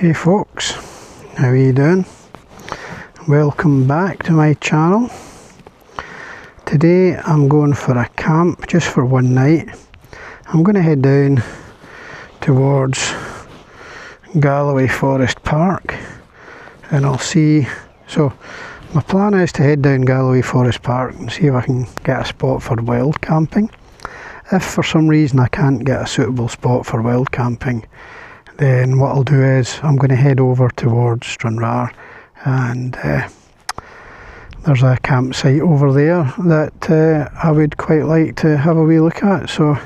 Hey folks, how are you doing? Welcome back to my channel. Today I'm going for a camp just for one night. I'm going to head down towards Galloway Forest Park and I'll see. So my plan is to head down Galloway Forest Park and see if I can get a spot for wild camping. If for some reason I can't get a suitable spot for wild camping, then what I'll do is I'm going to head over towards Stranraer, and there's a campsite over there that I would quite like to have a wee look at. So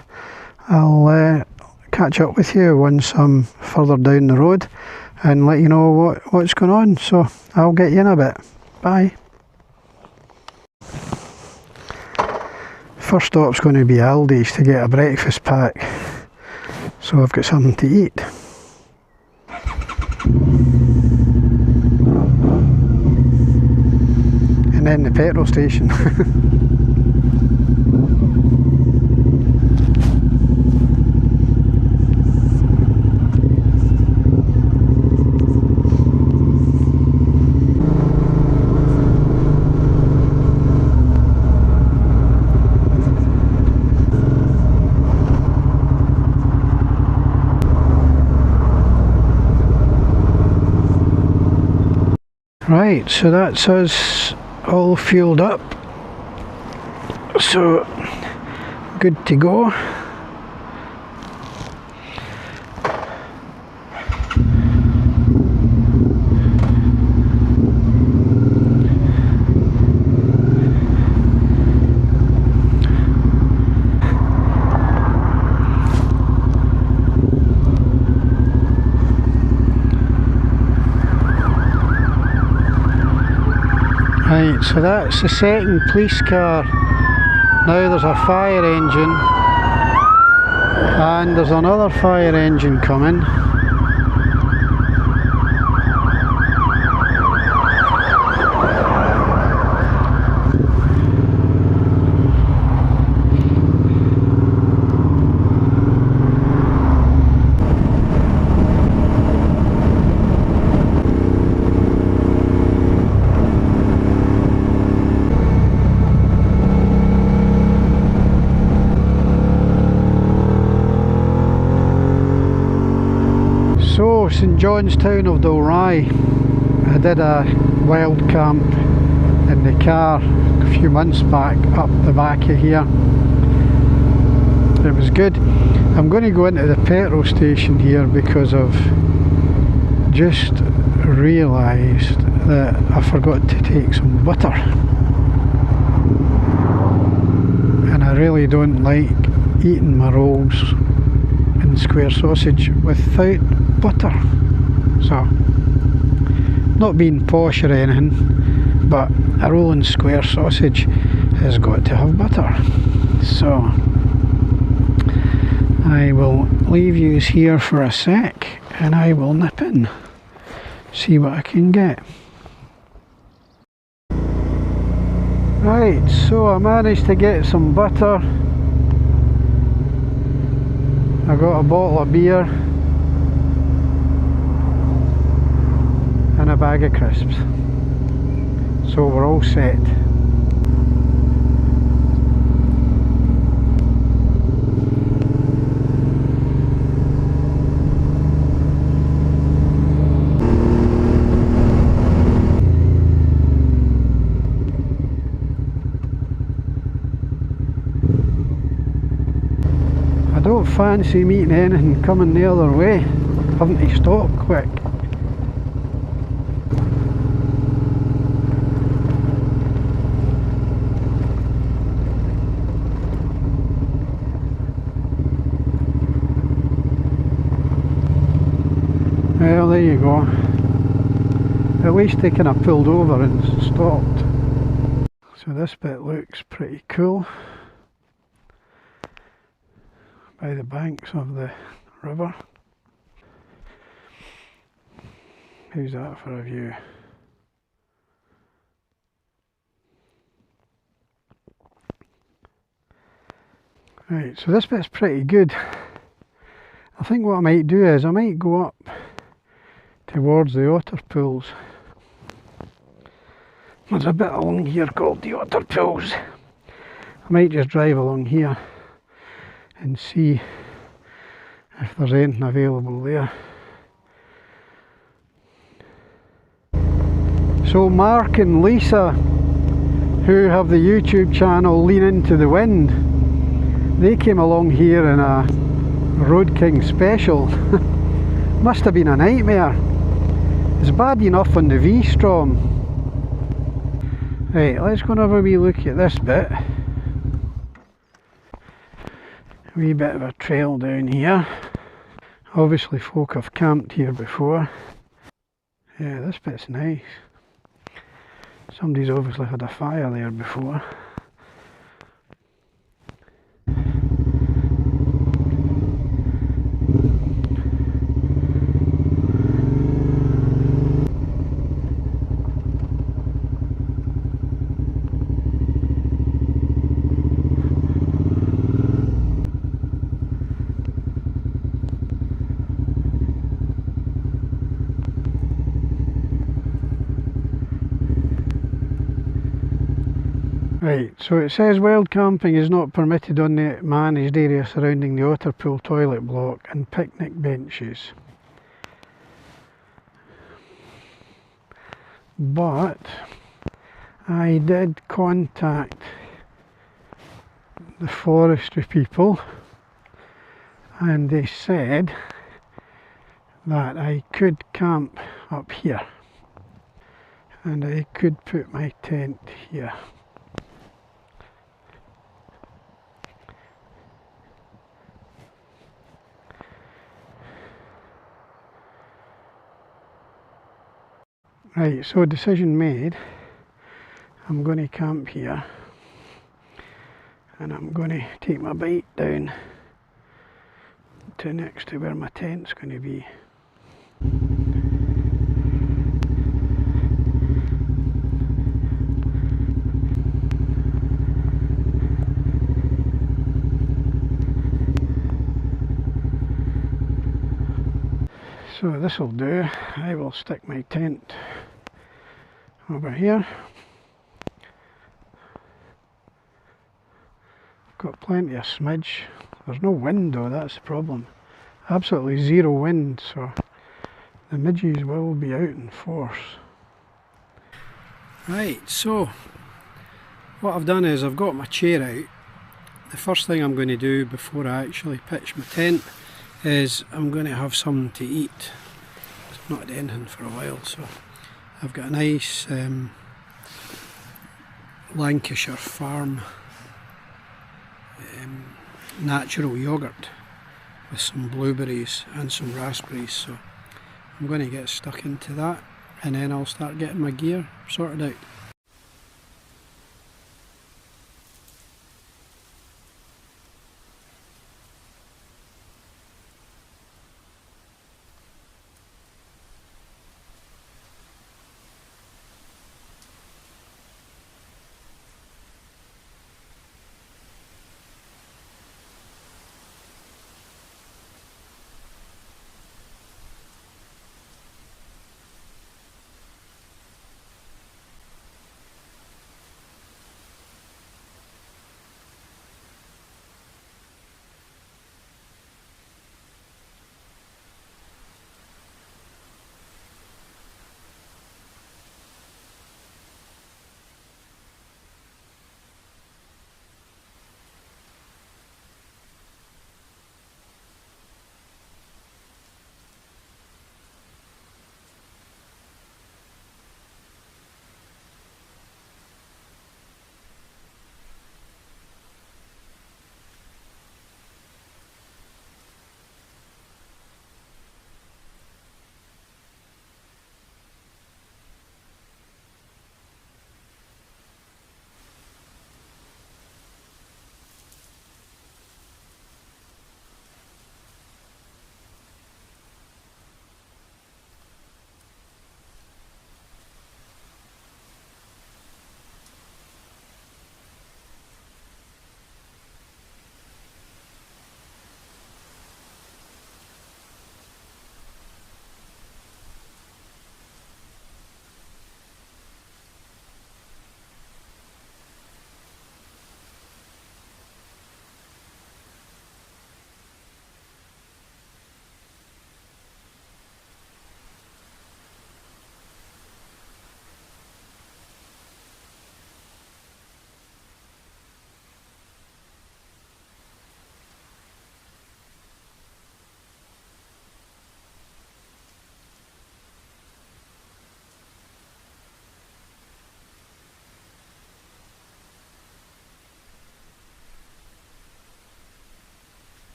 I'll catch up with you once I'm further down the road and let you know what's going on. So I'll get you in a bit. Bye. First stop's going to be Aldi's to get a breakfast pack, so I've got something to eat. And then the petrol station. Right, so that's us all fueled up, so good to go. Right, so that's the second police car. Now there's a fire engine and there's another fire engine coming. So, St Johnstown of Dalry, I did a wild camp in the car a few months back up the back of here. It was good. I'm going to go into the petrol station here because I've just realised that I forgot to take some butter. And I really don't like eating my rolls and square sausage without butter. So, not being posh or anything, but a roll and square sausage has got to have butter. So I will leave you here for a sec and I will nip in, see what I can get. Right, so I managed to get some butter. I got a bottle of beer and a bag of crisps, so we're all set. I don't fancy meeting anything coming the other way, having to stop quick. Well, there you go. At least they kind of pulled over and stopped. So this bit looks pretty cool by the banks of the river. How's that for a view? Right, so this bit's pretty good. I think what I might do is I might go up towards the otter pools. There's a bit along here called the otter pools. I might just drive along here and see if there's anything available there. So Mark and Lisa, who have the YouTube channel Lean Into the Wind, they came along here in a Road King special. Must have been a nightmare. It's bad enough on the V-Strom. Right, let's go and have a wee look at this bit. A wee bit of a trail down here. Obviously folk have camped here before. Yeah, this bit's nice. Somebody's obviously had a fire there before. Right, so it says wild camping is not permitted on the managed area surrounding the otter pool toilet block and picnic benches. But I did contact the forestry people and they said that I could camp up here and I could put my tent here. Right, so decision made. I'm going to camp here and I'm going to take my bike down to next to where my tent's going to be. So this will do. I will stick my tent over here. Got plenty of smidge. There's no wind though, that's the problem. Absolutely zero wind, so the midges will be out in force. Right, so what I've done is I've got my chair out. The first thing I'm going to do before I actually pitch my tent is I'm going to have something to eat. I've not had anything for a while, so I've got a nice Lancashire farm natural yoghurt with some blueberries and some raspberries, so I'm going to get stuck into that and then I'll start getting my gear sorted out.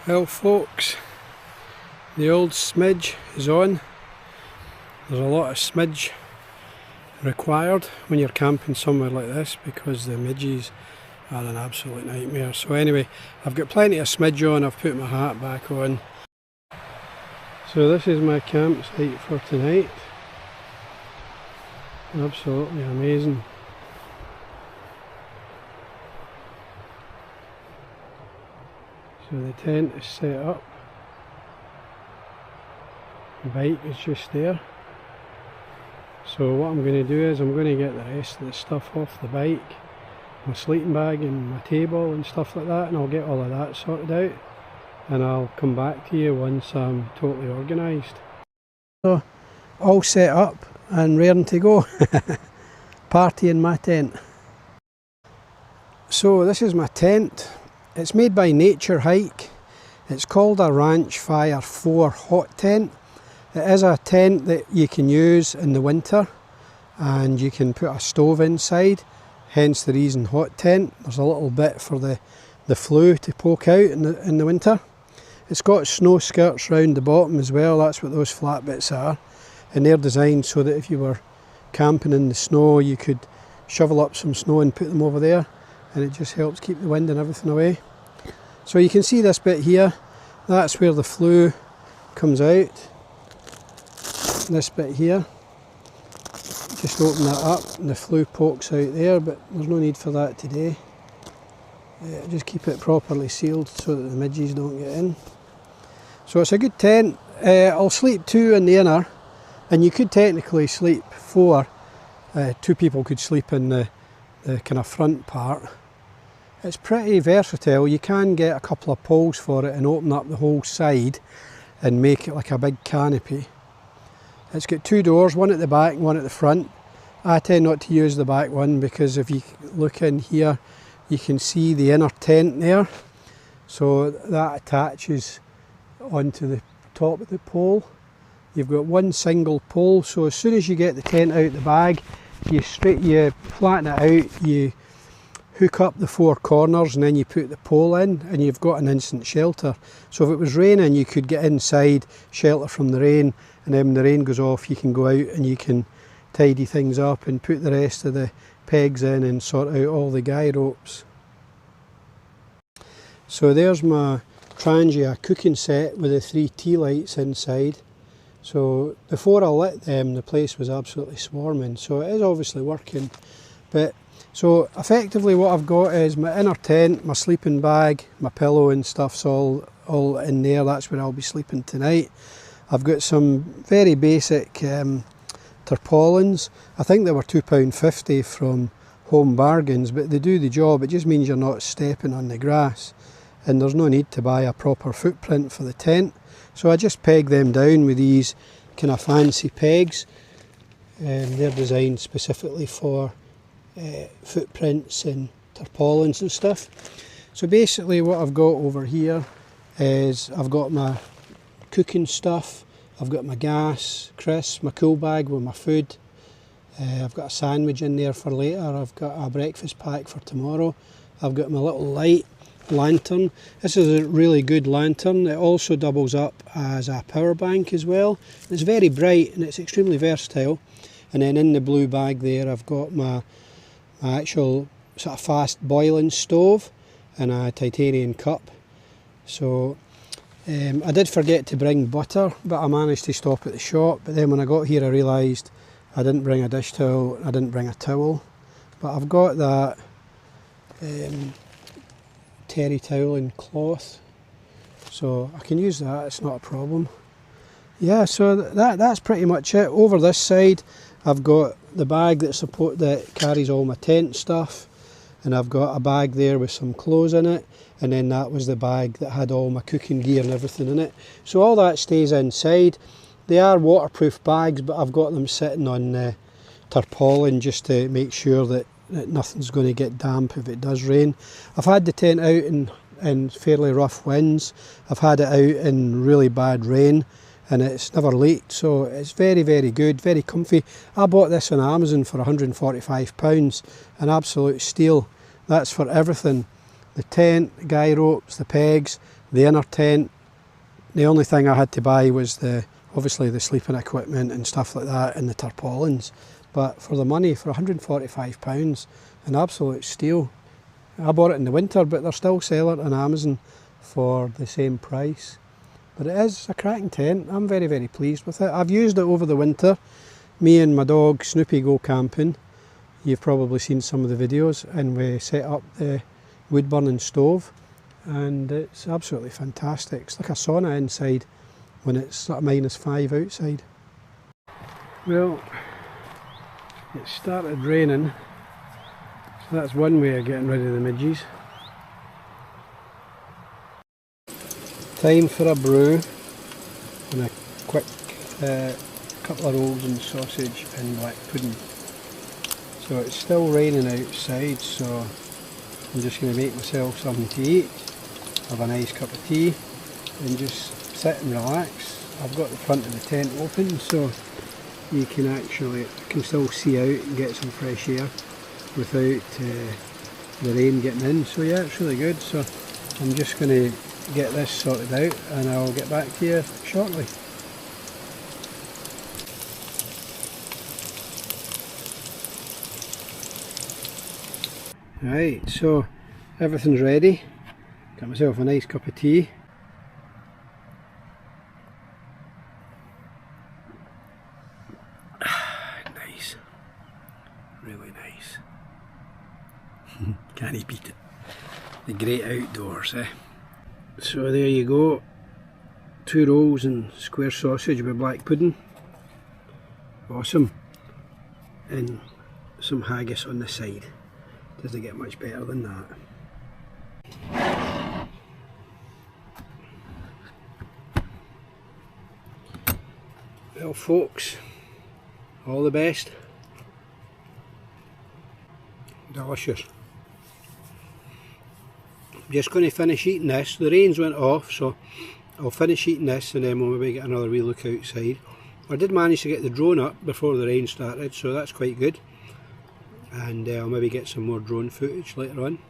Well folks, the old smidge is on. There's a lot of smidge required when you're camping somewhere like this because the midges are an absolute nightmare. So anyway, I've got plenty of smidge on. I've put my hat back on. So this is my campsite for tonight. Absolutely amazing. So the tent is set up. The bike is just there. So what I'm going to do is I'm going to get the rest of the stuff off the bike, my sleeping bag and my table and stuff like that, and I'll get all of that sorted out and I'll come back to you once I'm totally organised. So all set up and raring to go. Party in my tent. So this is my tent. It's made by NatureHike. It's called a Ranch Fire 4 hot tent. It is a tent that you can use in the winter and you can put a stove inside, hence the reason hot tent. There's a little bit for the flue to poke out in the winter. It's got snow skirts round the bottom as well, that's what those flat bits are. And they're designed so that if you were camping in the snow you could shovel up some snow and put them over there, and it just helps keep the wind and everything away. So you can see this bit here, that's where the flue comes out. This bit here, just open that up and the flue pokes out there, but there's no need for that today. Just keep it properly sealed so that the midges don't get in. So it's a good tent. I'll sleep 2 in the inner, and you could technically sleep 4. 2 people could sleep in the kind of front part. It's pretty versatile. You can get a couple of poles for it and open up the whole side and make it like a big canopy. It's got 2 doors, one at the back and one at the front. I tend not to use the back one because if you look in here you can see the inner tent there. So that attaches onto the top of the pole. You've got one single pole, so as soon as you get the tent out the bag, you flatten it out, you hook up the 4 corners and then you put the pole in and you've got an instant shelter. So if it was raining you could get inside, shelter from the rain, and then when the rain goes off you can go out and you can tidy things up and put the rest of the pegs in and sort out all the guy ropes. So there's my Trangia cooking set with the 3 tea lights inside. So before I lit them the place was absolutely swarming, so it is obviously working. But so effectively what I've got is my inner tent, my sleeping bag, my pillow and stuff's all in there. That's where I'll be sleeping tonight. I've got some very basic tarpaulins. I think they were £2.50 from Home Bargains, but they do the job. It just means you're not stepping on the grass, and there's no need to buy a proper footprint for the tent. So I just peg them down with these kind of fancy pegs, and they're designed specifically for footprints and tarpaulins and stuff. So basically what I've got over here is I've got my cooking stuff, I've got my gas, crisps, my cool bag with my food, I've got a sandwich in there for later, I've got a breakfast pack for tomorrow, I've got my little light lantern. This is a really good lantern. It also doubles up as a power bank as well. It's very bright and it's extremely versatile. And then in the blue bag there I've got my actual sort of fast boiling stove and a titanium cup. So I did forget to bring butter, but I managed to stop at the shop. But then when I got here I realised I didn't bring a dish towel, I didn't bring a towel. But I've got that terry towel and cloth, so I can use that, it's not a problem. Yeah, so that's pretty much it. Over this side I've got the bag that carries all my tent stuff, and I've got a bag there with some clothes in it, and then that was the bag that had all my cooking gear and everything in it. So all that stays inside. They are waterproof bags, but I've got them sitting on tarpaulin just to make sure that nothing's going to get damp if it does rain. I've had the tent out in fairly rough winds. I've had it out in really bad rain and it's never leaked, so it's very, very good, very comfy. I bought this on Amazon for £145, an absolute steal. That's for everything: the tent, the guy ropes, the pegs, the inner tent. The only thing I had to buy was obviously the sleeping equipment and stuff like that, and the tarpaulins. But for the money, for £145, an absolute steal. I bought it in the winter, but they're still selling it on Amazon for the same price. But it is a cracking tent. I'm very, very pleased with it. I've used it over the winter. Me and my dog Snoopy go camping. You've probably seen some of the videos, and we set up the wood burning stove, and it's absolutely fantastic. It's like a sauna inside when it's sort of -5 outside. Well, it started raining, so that's one way of getting rid of the midges. Time for a brew and a quick couple of rolls and sausage and black pudding. So it's still raining outside, so I'm just going to make myself something to eat, have a nice cup of tea and just sit and relax. I've got the front of the tent open, so you can still see out and get some fresh air without the rain getting in. So yeah, it's really good. So I'm just going to get this sorted out and I'll get back to you shortly. Right, so everything's ready. Got myself a nice cup of tea. Nice, really nice. Can't beat it. The great outdoors, eh? So there you go, 2 rolls and square sausage with black pudding. Awesome. And some haggis on the side. Doesn't get much better than that. Well folks, all the best. Delicious. I'm just going to finish eating this. The rains went off, so I'll finish eating this and then we'll maybe get another wee look outside. I did manage to get the drone up before the rain started, so that's quite good. And I'll maybe get some more drone footage later on.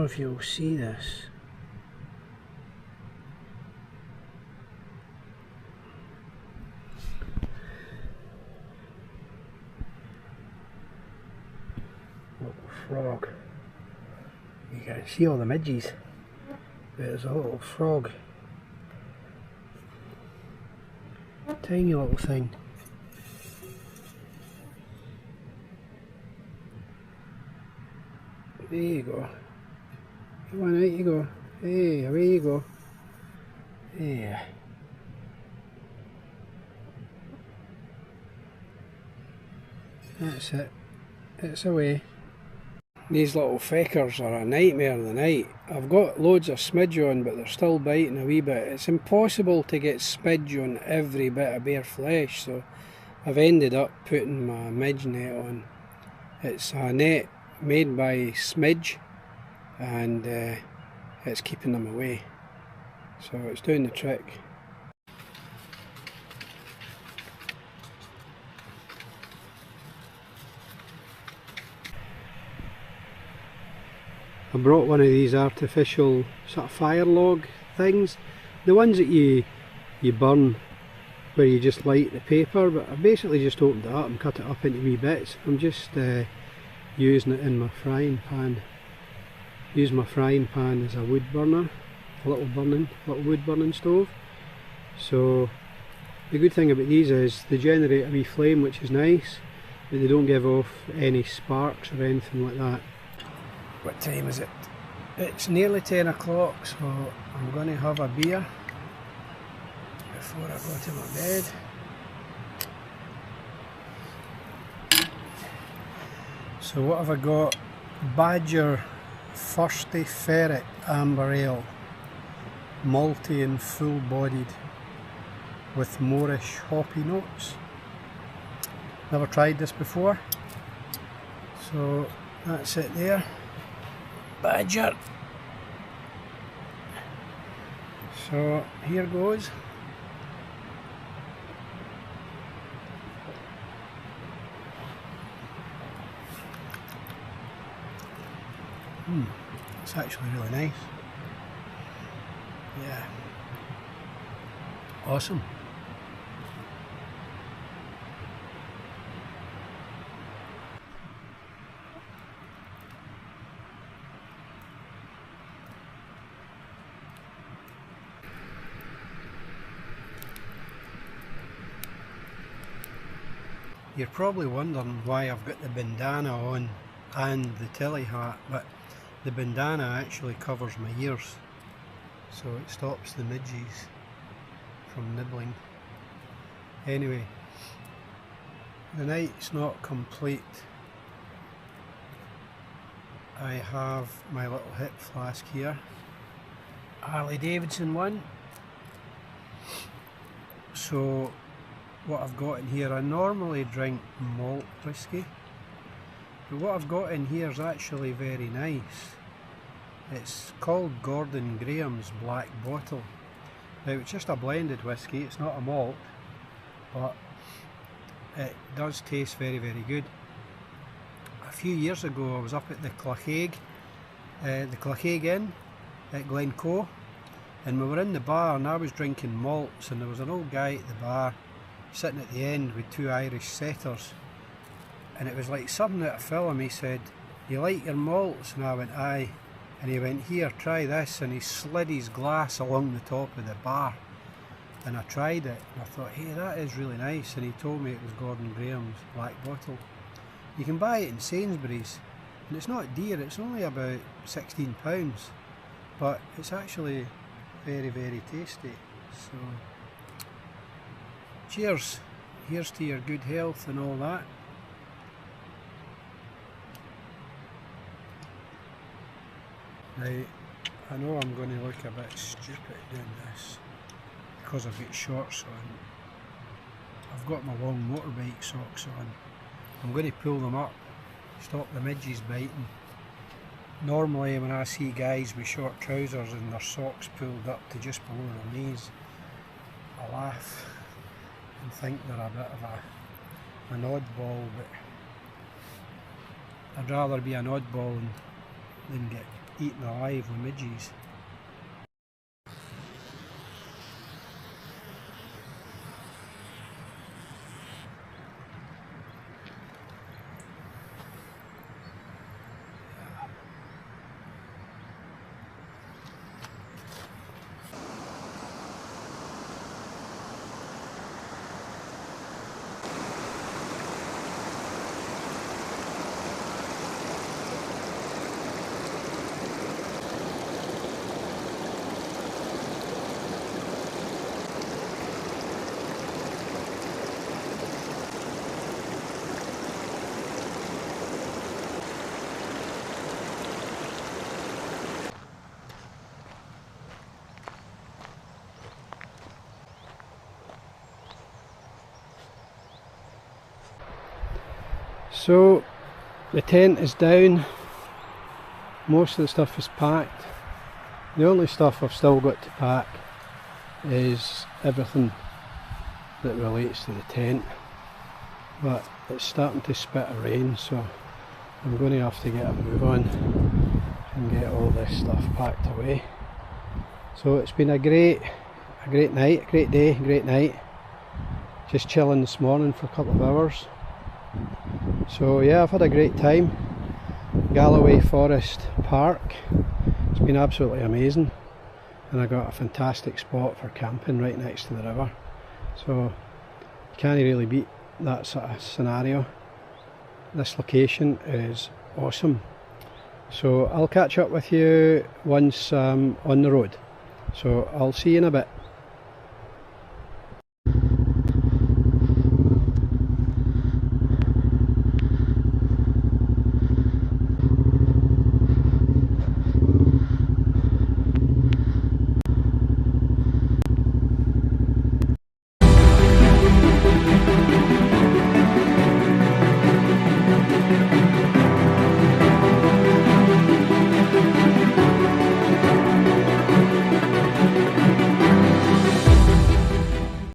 If you'll see this. What frog. You can see all the midges. There's a little frog. Tiny little thing. There you go. Come on, out you go. Hey, away you go. Yeah. That's it. It's away. These little feckers are a nightmare in the night. I've got loads of smidge on, but they're still biting a wee bit. It's impossible to get smidge on every bit of bare flesh, so I've ended up putting my midge net on. It's a net made by smidge, and it's keeping them away. So it's doing the trick. I brought one of these artificial sort of fire log things, the ones that you burn where you just light the paper, but I basically just opened it up and cut it up into wee bits. I'm just using it in my frying pan. Use my frying pan as a wood burner, a little wood burning stove. So the good thing about these is they generate a wee flame, which is nice, but they don't give off any sparks or anything like that. What time is it? It's nearly 10 o'clock, so I'm going to have a beer before I go to my bed. So what have I got? Badger Thirsty Ferret Amber Ale, malty and full bodied with Moorish hoppy notes. Never tried this before, so that's it there. Badger. So here goes. It's actually really nice. Yeah. Awesome. You're probably wondering why I've got the bandana on and the tilly hat, but the bandana actually covers my ears, so it stops the midges from nibbling. Anyway, the night's not complete. I have my little hip flask here, Harley Davidson one. So what I've got in here, I normally drink malt whiskey, but what I've got in here is actually very nice. It's called Gordon Graham's Black Bottle. Now it's just a blended whiskey, it's not a malt, but it does taste very, very good. A few years ago I was up at the Clachaig Inn at Glencoe, and we were in the bar and I was drinking malts, and there was an old guy at the bar sitting at the end with two Irish setters, and it was like something out of a film. He said, "You like your malts?" And I went, "Aye." And he went, "Here, try this," and he slid his glass along the top of the bar, and I tried it and I thought, hey, that is really nice. And he told me it was Gordon Graham's Black Bottle. You can buy it in Sainsbury's and it's not dear, it's only about £16, but it's actually very, very tasty. So cheers, here's to your good health and all that. Now, I know I'm going to look a bit stupid doing this because I've got shorts on. I've got my long motorbike socks on. I'm going to pull them up, stop the midges biting. Normally when I see guys with short trousers and their socks pulled up to just below their knees, I laugh and think they're a bit of an oddball, but I'd rather be an oddball than get eaten alive with midges. So the tent is down, most of the stuff is packed. The only stuff I've still got to pack is everything that relates to the tent, but it's starting to spit a rain, so I'm going to have to get a move on and get all this stuff packed away. So it's been a great night, great day, great night. Just chilling this morning for a couple of hours. So yeah, I've had a great time. Galloway Forest Park, it's been absolutely amazing, and I got a fantastic spot for camping right next to the river, so you can't really beat that sort of scenario. This location is awesome. So I'll catch up with you once I'm on the road, so I'll see you in a bit.